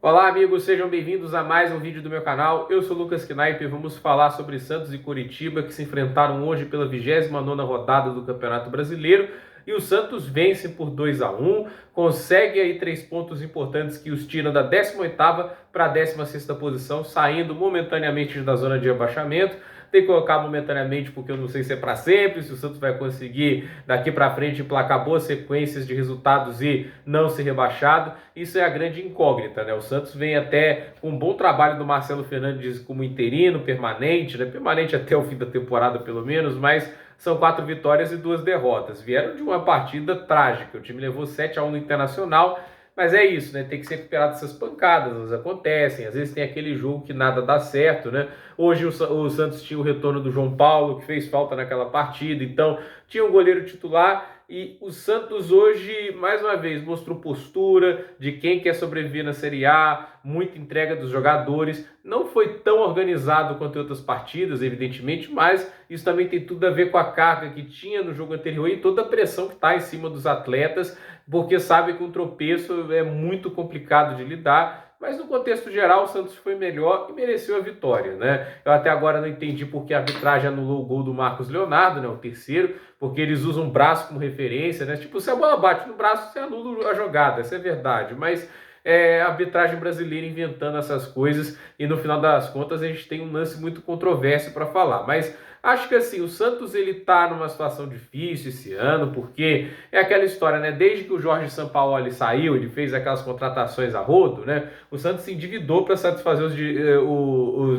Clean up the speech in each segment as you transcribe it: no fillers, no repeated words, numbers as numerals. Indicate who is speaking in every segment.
Speaker 1: Olá, amigos, sejam bem-vindos a mais um vídeo do meu canal. Eu sou Lucas Knaip e vamos falar sobre Santos e Coritiba, que se enfrentaram hoje pela 29ª rodada do Campeonato Brasileiro. E o Santos vence por 2-1, consegue aí 3 pontos importantes que os tiram da 18ª para a 16ª posição, saindo momentaneamente da zona de rebaixamento. Tem que colocar momentaneamente porque eu não sei se é para sempre, se o Santos vai conseguir daqui para frente emplacar boas sequências de resultados e não ser rebaixado. Isso é a grande incógnita, né? O Santos vem até com um bom trabalho do Marcelo Fernandes como interino, permanente, né? Permanente até o fim da temporada pelo menos, mas são 4 vitórias e 2 derrotas. Vieram de uma partida trágica, o time levou 7-1 no Internacional. Mas é isso, né? Tem que ser recuperado essas pancadas, elas acontecem. Às vezes tem aquele jogo que nada dá certo, né? Hoje o Santos tinha o retorno do João Paulo, que fez falta naquela partida. Então, tinha um goleiro titular. E o Santos hoje, mais uma vez, mostrou postura de quem quer sobreviver na Série A, muita entrega dos jogadores. Não foi tão organizado quanto em outras partidas, evidentemente, mas isso também tem tudo a ver com a carga que tinha no jogo anterior e toda a pressão que está em cima dos atletas, porque sabe que um tropeço é muito complicado de lidar. Mas no contexto geral, o Santos foi melhor e mereceu a vitória, né? Eu até agora não entendi porque a arbitragem anulou o gol do Marcos Leonardo, né? O terceiro, porque eles usam o braço como referência, né? Tipo, se a bola bate no braço, você anula a jogada, essa é verdade. Mas a arbitragem brasileira inventando essas coisas e no final das contas a gente tem um lance muito controverso para falar. Mas acho que assim, o Santos ele tá numa situação difícil esse ano, porque é aquela história, né? Desde que o Jorge Sampaoli saiu, ele fez aquelas contratações a rodo, né? O Santos se endividou para satisfazer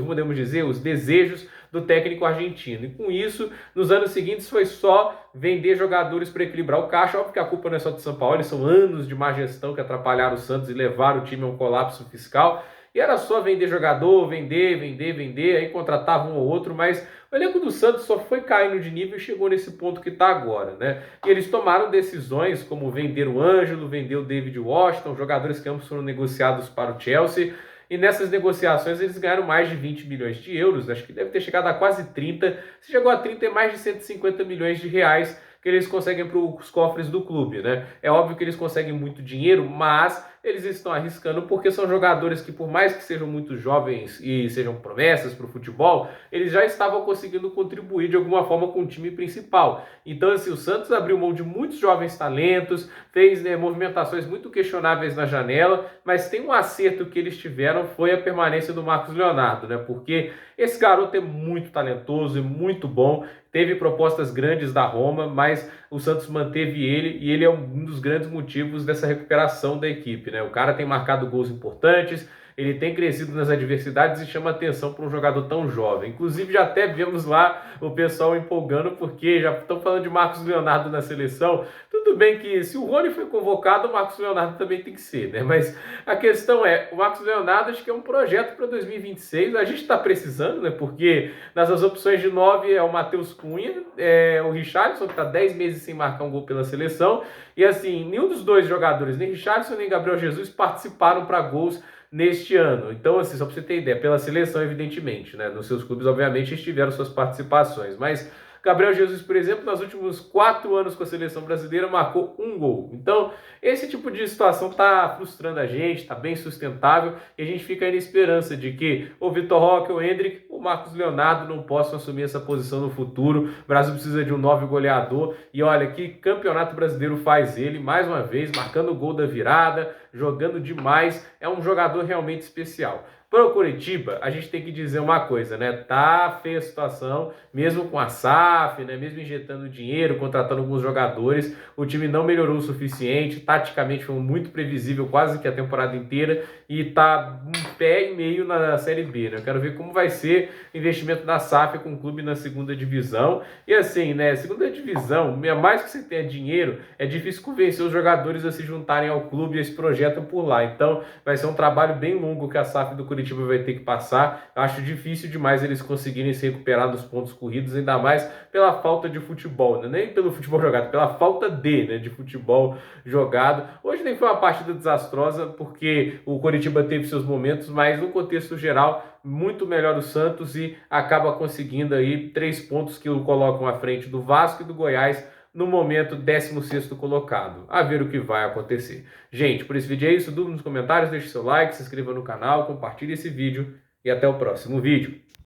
Speaker 1: podemos dizer, os desejos do técnico argentino. E com isso, nos anos seguintes foi só vender jogadores para equilibrar o caixa. Óbvio que a culpa não é só do Sampaoli, são anos de má gestão que atrapalharam o Santos e levaram o time a um colapso fiscal. E era só vender jogador, vender, aí contratava um ou outro, mas o elenco do Santos só foi caindo de nível e chegou nesse ponto que está agora, né? E eles tomaram decisões como vender o Ângelo, vender o David Washington, jogadores que ambos foram negociados para o Chelsea. E nessas negociações eles ganharam mais de 20 milhões de euros, acho que deve ter chegado a quase 30. Se chegou a 30, é mais de 150 milhões de reais que eles conseguem para os cofres do clube, né? É óbvio que eles conseguem muito dinheiro, mas eles estão arriscando porque são jogadores que, por mais que sejam muito jovens e sejam promessas para o futebol, eles já estavam conseguindo contribuir de alguma forma com o time principal. Então, assim, o Santos abriu mão de muitos jovens talentos, fez, né, movimentações muito questionáveis na janela, mas tem um acerto que eles tiveram, foi a permanência do Marcos Leonardo, né? Porque esse garoto é muito talentoso e muito bom, teve propostas grandes da Roma, mas o Santos manteve ele e ele é um dos grandes motivos dessa recuperação da equipe, né? O cara tem marcado gols importantes, ele tem crescido nas adversidades e chama atenção para um jogador tão jovem. Inclusive, já até vemos lá o pessoal empolgando, porque já estão falando de Marcos Leonardo na seleção. Tudo bem que se o Rony foi convocado, o Marcos Leonardo também tem que ser, né? Mas a questão é, o Marcos Leonardo acho que é um projeto para 2026, a gente está precisando, né? Porque nas opções de 9 é o Matheus Cunha, o Richarlison, que está 10 meses sem marcar um gol pela seleção, e assim, nenhum dos dois jogadores, nem Richarlison nem Gabriel Jesus, participaram para gols neste ano. Então, assim, só para você ter ideia, pela seleção, evidentemente, né? Nos seus clubes, obviamente, eles tiveram suas participações, mas Gabriel Jesus, por exemplo, nos últimos 4 anos com a seleção brasileira, marcou um gol. Então, esse tipo de situação está frustrando a gente, está bem sustentável, e a gente fica aí na esperança de que o Vitor Roque, o Endrick, o Marcos Leonardo não possam assumir essa posição no futuro. O Brasil precisa de um 9 goleador, e olha, que campeonato brasileiro faz ele, mais uma vez, marcando o gol da virada, jogando demais, é um jogador realmente especial. Para o Coritiba, a gente tem que dizer uma coisa, né? Tá feia a situação, mesmo com a SAF, né? Mesmo injetando dinheiro, contratando alguns jogadores, o time não melhorou o suficiente, taticamente foi muito previsível quase que a temporada inteira e tá um pé e meio na Série B, né? Eu quero ver como vai ser o investimento da SAF com o clube na segunda divisão. E assim, né? Segunda divisão, mais que você tenha dinheiro, é difícil convencer os jogadores a se juntarem ao clube e a esse projeto por lá. Então, vai ser um trabalho bem longo que a SAF do Coritiba vai ter que passar. Eu acho difícil demais eles conseguirem se recuperar dos pontos corridos, ainda mais pela falta de futebol, né? Nem pelo futebol jogado, pela falta de futebol jogado. Hoje nem foi uma partida desastrosa, porque o Coritiba teve seus momentos, mas no contexto geral, muito melhor o Santos e acaba conseguindo aí 3 pontos que o colocam à frente do Vasco e do Goiás no momento 16º colocado. A ver o que vai acontecer. Gente, por esse vídeo é isso. Dúvida nos comentários, deixe seu like, se inscreva no canal, compartilhe esse vídeo e até o próximo vídeo.